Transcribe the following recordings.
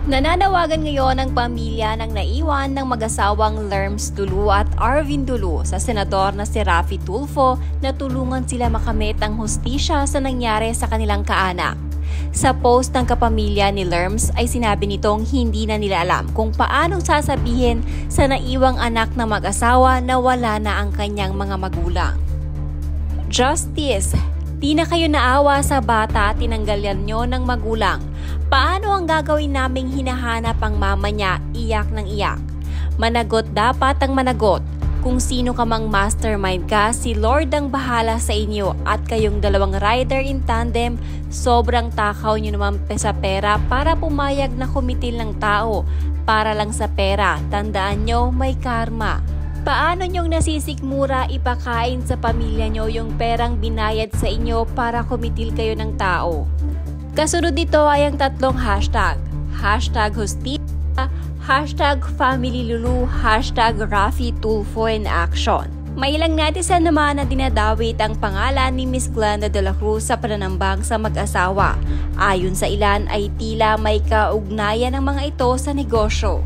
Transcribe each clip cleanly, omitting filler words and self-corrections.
Nananawagan ngayon ang pamilya ng naiwan ng mag-asawang Lerms Tulfo at Arvin Tulfo sa senador na si Raffy Tulfo na tulungan sila makamit ang hustisya sa nangyari sa kanilang kaanak. Sa post ng kapamilya ni Lerms ay sinabi nitong hindi na nila alam kung paanong sasabihin sa naiwang anak na mag-asawa na wala na ang kanyang mga magulang. Justice! Di na kayo naawa sa bata, tinanggalan nyo ng magulang. Paano ang gagawin naming hinahanap ang mama niya? Iyak ng iyak. Managot dapat ang managot. Kung sino ka mang mastermind ka, si Lord ang bahala sa inyo at kayong dalawang rider in tandem, sobrang takaw nyo naman sa pera para pumayag na kumitil ng tao. Para lang sa pera, tandaan nyo may karma. Paano nyong nasisikmura ipakain sa pamilya nyo yung perang binayad sa inyo para kumitil kayo ng tao? Kasunod dito ay ang tatlong hashtag. Hashtag Hustisya, hashtag FamilyLulu, hashtag Raffy Tulfo in Action. May ilang netizen naman na dinadawit ang pangalan ni Miss Glenda de la Cruz sa pananambang sa mag-asawa. Ayon sa ilan ay tila may kaugnayan ng mga ito sa negosyo.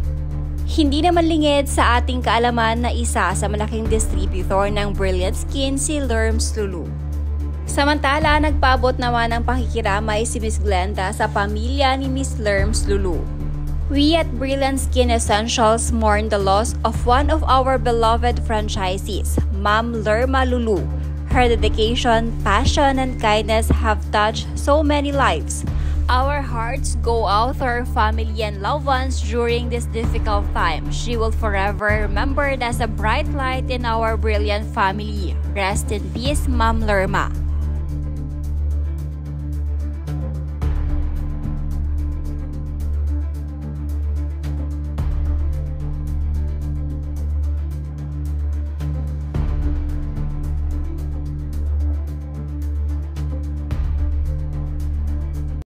Hindi naman lingid sa ating kaalaman na isa sa malaking distributor ng Brilliant Skin si Lerms Tulfo. Samantala, nagpaabot naman ng pakikiramay si Miss Glenda sa pamilya ni Miss Lerms Tulfo. We at Brilliant Skin Essentials mourn the loss of one of our beloved franchisees, Ma'am Lerma Lulu. Her dedication, passion, and kindness have touched so many lives. Our hearts go out to her family and loved ones during this difficult time. She will forever remembered as a bright light in our brilliant family. Rest in peace, Ma'am Lerma.